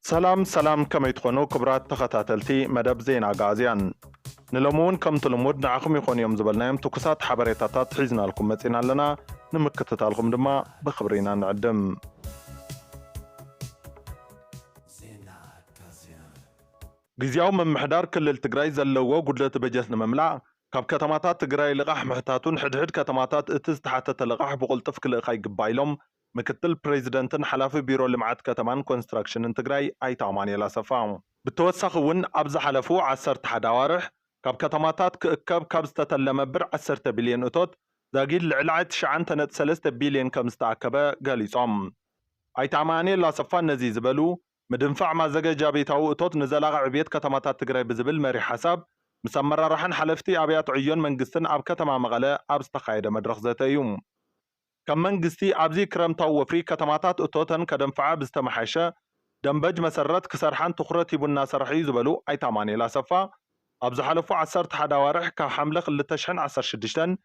سلام كما يتخونو كبرات تخطاتلتي مدب زين غازيان نلمون كم تلمود نعاكم يخون يوم زبلنايم توكسات حبريتاتات حيزنا لكم متين لنا نمكتتالكم دما بخبرينا نعدم غزياو من محدار كلل تግራይ ዘለዎ ጉድለት በጀት ንምምላዕ ካብ ከተማታት ትግራይ ልቓሕ ምሕታቱን ሕድሕድ ከተማታት እቲ ዝተሓተተ ልቓሕ ብቁልጥፍ ክልእኻ ይግባኢሎም ምክትል ፕሬዚደንትን ሓላፊ ቢሮ ልምዓት ከተማን ኮንስትራክሽንን ትግራይ ኣይተ ኣማኑኤል ኣሰፋ ብተወሳኺ እውን ኣብ ዝሓለፉ 11 ኣዋርሕ ካብ ከተማታት ክእከብ ካብ ዝተተለመ ብር 10 ቢልዮን እቶት ዛጊድ ልዕሊ 9.3 ቢልዮን ከም ዝተኣከበ ገሊፆም ኣይተ ኣማኑኤል ኣሰፋ ነዚ ዝበሉ مدنفع ما زجاجة بيتاو اطوت نزلاغ عبيت كتماتات تقرأ بزبل مري حساب مسمر راحن حلفتي ابيات عيون منقستن اب كتما مغلا اب استخايدة مدرخ ذات يوم كم منقستي ابزي كرمتاو وفري كتماتات اطوتن كدنفع بستمحيشة دنبج مسرات كسرحان تخرتي بنا سرحي زبلو اي تاماني لا صفا ابز حلفو عسرت حدا وارح كحملة خل تشحن 10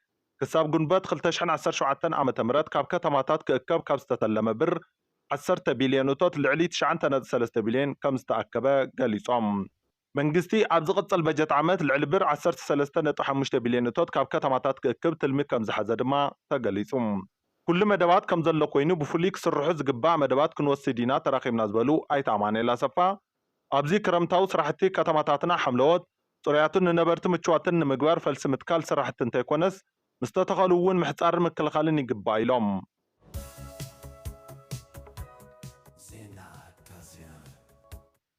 كساب قنبات خل تشحن 10 عام تمرات كاب كتماتات كاكب كاب ستتلم بر 10 بليون توت لعلي 9.3 بليون كم استأكبه قاليصام منجستي أبز قصل بجت عمت العلبر 13.5 بليون توت كاب كتماتات كأكب تلمي كم زحزد ما تقاليصام كل مدوات كم زل قوينو بفليك سرحز قبع مدوات كنوصي دينا تراخيم نازبلو أي تعماني لا صفا أبزي كرمتاو سرحتي كتماتاتنا حملوات صرياتن نبرت متشواتن مقبار فلسمتكال سرحتن تيكونس مستتغلوون محتار مكالخالني قبايلوم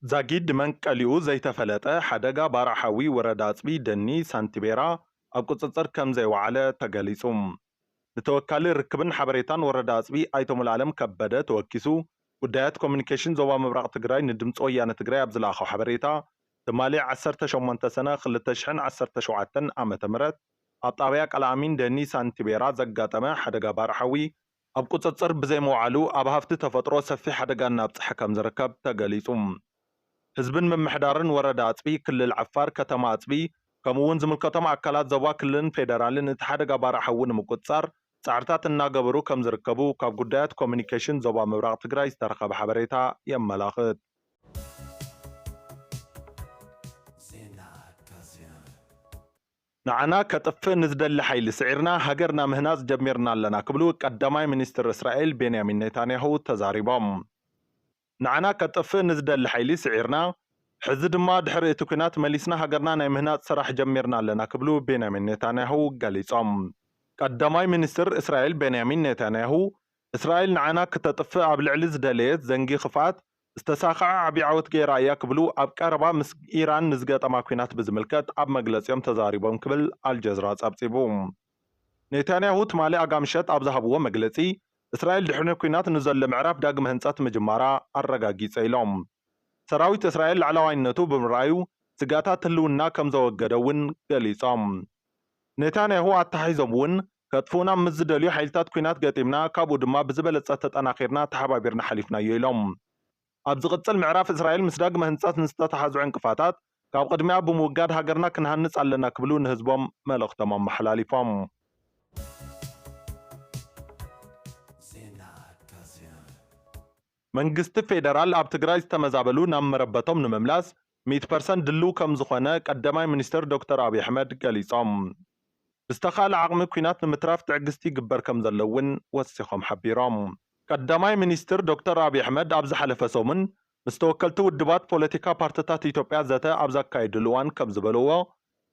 زاجيد من كاليو زي تفلتة حدقة بارحوي ورداتبي دني سانتبيرا أبقى تصر كم زي وعلى تقاليسهم بتوكالي ركبن حبريتان ورداتبي ايتم العالم كبدا توكسو ودايات كوميونيكيشن زوا مبرق تقراي ندمت اويانا تقراي ابزلاخو حبريتا تمالي 10 سنة خلتشحن 10 عام تمرت أبطابياك العامين دني سانتبيرا زقاتما حدقة بارحوي أبقى تصر بزي موعلو أبهافت تفترو سفي حدقة نابتح كم زركب تقاليسهم حزبن من محدارن ورد عطبي كل العفار كتما عطبي كمون زمل كتما أكلات زوا كلن فيدرالن اتحاد قبار حون مقتصر سعرتات الناقبرو كم زركبو كاب قدات كوميونيكيشن زوا مبراق تقراي استرخب حبريتا يم ملاخد نعنا كتف نزدل حيل سعرنا هجرنا مهناز جميرنا لنا قبلو قدماي منستر إسرائيل بنيامين نتنياهو تزاريبام نعنا كتف نزدل حيلي سعرنا حزد ما دحر اتكنات مليسنا هجرنا نيمهنات سراح جميرنا لنا قبلو بنيامين نتنياهو قاليصام قدماي منستر إسرائيل بنيامين نتنياهو إسرائيل نعنا كتطف بالعلز دليت زنجي خفات استساقع عبيعوت غيرايا قبلو اب قربا مس ايران نزغط اماكينات بزملكت اب مغلصيم تزاريبوم قبل الجزيرة صبصيبوم نتنياهو تمالي اقامشت اب زهبو مغلصي إسرائيل دحنا كوينات نزل معرف داغم هنصات مجمارا አረጋጊጸይሎም ሰራዊት እስራኤል ዓላዋይነቱ ብምራዩ ስጋታት ህልውና ከም ዘወገደውን ገሊጾም ኔታንያሁ አታሂዞምውን ከጥፉና ምዝደልዩ ኃይልታት ኩናት ገጢምና ካብኡ ድማ ብዝበለጸ ተጠናኺርና ተሓባቢርና ሓሊፍና ይሎም ኣብ ዝቕጽል ምዕራፍ እስራኤል ምስ ዳግመ ህንጻት ንዝተተሓዙ ዕንቅፋታት ካብ ቅድሚያ ብምውጋድ ሃገርና ክንሃንጽ ኣለና ክብሉ ንህዝቦም መልእኽቶም ኣመሓላሊፎም መንግስት ፌደራል ኣብ ትግራይ ዝተመዛበሉ ናብ መረበቶም ንምምላስ 100% ድሉ ከም ዝኾነ ቀዳማይ ሚኒስትር ዶክተር አብይ አሕመድ ገሊጾም ብዝተኻለ ዓቕሚ ኩናት ንምትራፍ ትዕግስቲ ይግበር ከም ዘለውን ወሲኾም ሓቢሮም ቀዳማይ ሚኒስትር ዶክተር አብይ አሕመድ ኣብ ዝሓለፈ ሰሙን ምስ ተወከልቲ ውድባት ፖለቲካ ፓርቲታት ኢትዮጵያ ዘተ ኣብ ዘካየድሉ እዋን ከም ዝበልዎ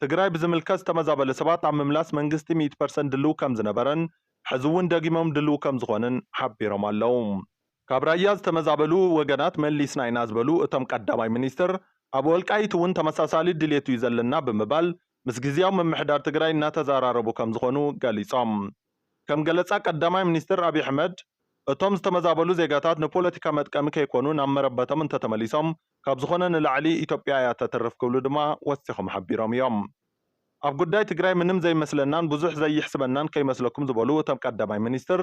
ትግራይ ብዝምልከት ዝተመዛበለ ሰባት ኣብ ምምላስ መንግስቲ 100% ድሉ ከም ዝነበረን ሕዚ እውን ደጊሞም ድሉ ከም ዝኾነን ሓቢሮም ኣለዉ ካብ ራያ ዝተመዛበሉ ወገናት መሊስና ኢና ዝበሉ እቶም ቀዳማይ ሚኒስትር ኣብ ወልቃይት እውን ተመሳሳሊ ድሌቱ እዩ ዘለና ብምባል ምስ ግዝያዊ ምምሕዳር ትግራይ እናተዘራረቡ ከም ዝኾኑ ገሊጾም ከም ገለጻ ቀዳማይ ሚኒስትር አብይ አሕመድ እቶም ዝተመዛበሉ ዜጋታት ንፖለቲካ መጥቀሚ ከይኮኑ ናብ መረበቶም እንተተመሊሶም ካብ ዝኾነ ንላዕሊ ኢትዮጵያ እያ ተተርፍ ክብሉ ድማ ወሲኾም ሓቢሮም እዮም ኣብ ጉዳይ ትግራይ ምንም ዘይመስለናን ብዙሕ ዘይሕስበናን ከይመስለኩም ዝበሉ እቶም ቀዳማይ ሚኒስትር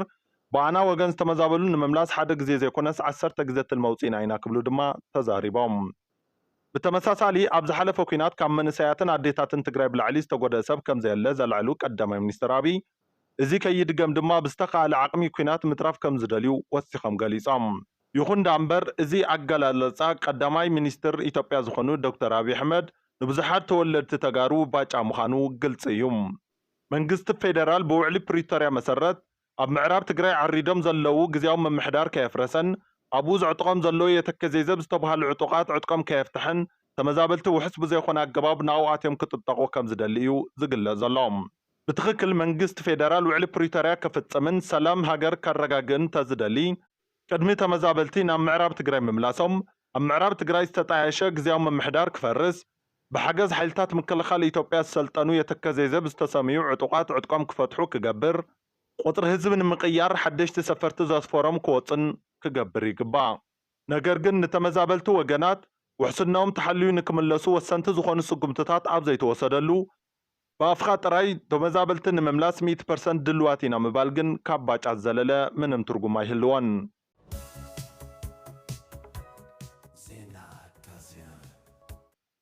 በአና ወገን ዝተመዛበሉ ንምምላስ ሓደ ግዜ ዘይኮነስ 10 ግዜ ትልመውፂና ኢና ክብሉ ድማ ተዛሪቦም ብተመሳሳሊ ኣብ ዝሓለፈ ኩናት ካብ መንእሰያትን ኣዴታትን ትግራይ ብላዕሊ ዝተጎደአ ሰብ ከም ዘየለ ዘልዕሉ ቀዳማይ ሚኒስትር አብይ እዚ ከይድገም ድማ ብዝተኻለ ዓቕሚ ኩናት ምትራፍ ከም ዝደልዩ ወሲኾም ገሊጾም ይኹን ዳምበር እዚ አገላለጻ ቀዳማይ ሚኒስትር ኢትዮጵያ ዝኾኑ ዶክተር አብይ አሕመድ ንብዙሓት ተወለድቲ ተጋሩ ባጫ ምዃኑ ግልጽ እዩ። መንግስቲ ፌደራል ብውዕሊ ፕሪቶርያ መሰረት ኣብ ምዕራብ ትግራይ ዓሪዶም ዘለዉ ግዚያዊ ምምሕዳር ከየፍረሰን ኣብኡ ዘዕጥቆም ዘለዉ የተከዘይዘብ ዝተባሃሉ ዕጡቃት ዕጥቆም ከየፍትሕን ተመዛበልቲ ውሕስ ብዘይኮነ ኣገባብ ናብኡ ኣትዮም ክጥጠቑ ከም ዝደሊ እዩ ዝግለጽ ዘሎ። ብትኽክል መንግስቲ ፌደራል ውዕሊ ፕሪቶርያ ከፍጽምን ሰላም ሃገር ከረጋግእን ተዝደሊ ቅድሚ ተመዛበልቲ ናብ ምዕራብ ትግራይ ምምላሶም ኣብ ምዕራብ ትግራይ ዝተጣየሸ ግዚያዊ ምምሕዳር ክፈርስ ብሓገዝ ሓይልታት ምክልኻል ኢትዮጵያ ዝሰልጠኑ የተከዘይዘብ ዝተሰምዩ ዕጡቃት ዕጥቆም ክፈትሑ ክገብር ቁጥሪ ህዝቢ ንምቅያር ሓደሽቲ ሰፈርቲ ዘስፈሮም ክወፅን ክገብር ይግባእ። ነገር ግን ንተመዛበልቲ ወገናት ውሕስናኦም ተሓልዩ ንክምለሱ ወሰንቲ ዝኾኑ ስጉምትታት ኣብ ዘይተወሰደሉ ብኣፍኻ ጥራይ ተመዛበልቲ ንምምላስ 100% ድልዋት ኢና ምባል ግን ካብ ባጫ ዘለለ ምንም ትርጉም ኣይህልዎን።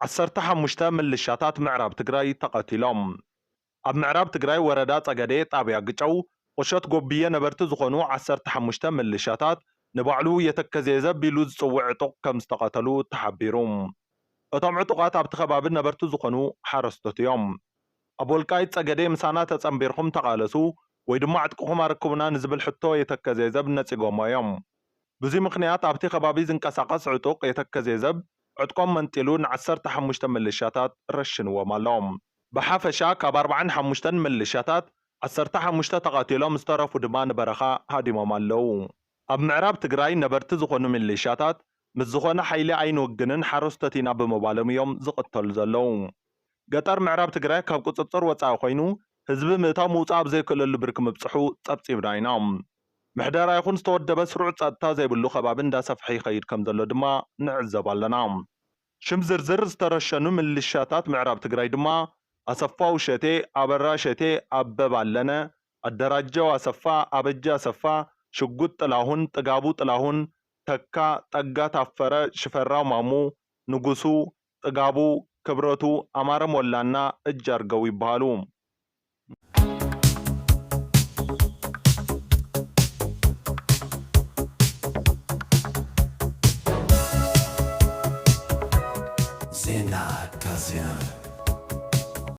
15 ምልሻታት ምዕራብ ትግራይ ተቐቲሎም። ኣብ ምዕራብ ትግራይ ወረዳ ጸገዴ ጣብያ ግጨው ቁሸት ጎብየ ነበርቲ ዝኾኑ 15 ምልሻታት ንባዕሉ የተከዘዘብ ቢሉ ዝጽውዕ ዕጡቕ ከም ዝተቐተሉ ተሓቢሩ። እቶም ዕጡቓት ኣብቲ ከባቢ ነበርቲ ዝኾኑ ሓረስቶት እዮም። ኣብ ወልቃይት ጸገዴ ምሳና ተጸምቢርኩም ተቃለሱ ወይ ድማ ዕጥቅኹም ኣርክቡና ንዝብል ሕቶ የተከዘዘብ ነጺጎሞ እዮም። ብዙ ምክንያት ኣብቲ ከባቢ ዝንቀሳቐስ ዕጡቕ የተከዘዘብ ዕጥቆም መንጢሉ ን15 ምልሻታት ረሽንዎም ኣሎም። ብሓፈሻ ካብ 45 ምልሻታት 15 ተቐቲሎም ዝተረፉ ድማ ንበረኻ ሃዲሞም ኣለው። ኣብ ምዕራብ ትግራይ ነበርቲ ዝኾኑ ምልሻታት ምስ ዝኾነ ሓይሊ ኣይንውግንን ሓረስቶት ኢና ብምባሎም እዮም ዝቕተሉ ዘለው። ገጠር ምዕራብ ትግራይ ካብ ቁፅፅር ወፃኢ ኮይኑ ህዝቢ ምእታው ምውፃእ ኣብ ዘይክእለሉ ብርኪ ምብፅሑ ጸብፂብና ኢና። ምሕደራ ይኹን ዝተወደበ ስሩዕ ጸጥታ ዘይብሉ ከባቢ እንዳሰፍሐ ይኸይድ ከም ዘሎ ድማ ንዕዘብ ኣለና። ሽም ዝርዝር ዝተረሸኑ ምልሻታት ምዕራብ ትግራይ ድማ አሰፋ ውሸቴ፣ አበራ ሸቴ፣ አበብ አለነ፣ አደራጀው አሰፋ፣ አበጀ አሰፋ፣ ሽጉጥ ጥላሁን፣ ጥጋቡ ጥላሁን፣ ተካ ጠጋ ታፈረ፣ ሽፈራው ማሙ፣ ንጉሱ ጥጋቡ፣ ክብረቱ፣ አማረ ሞላና እጅ አርገው ይባሉ።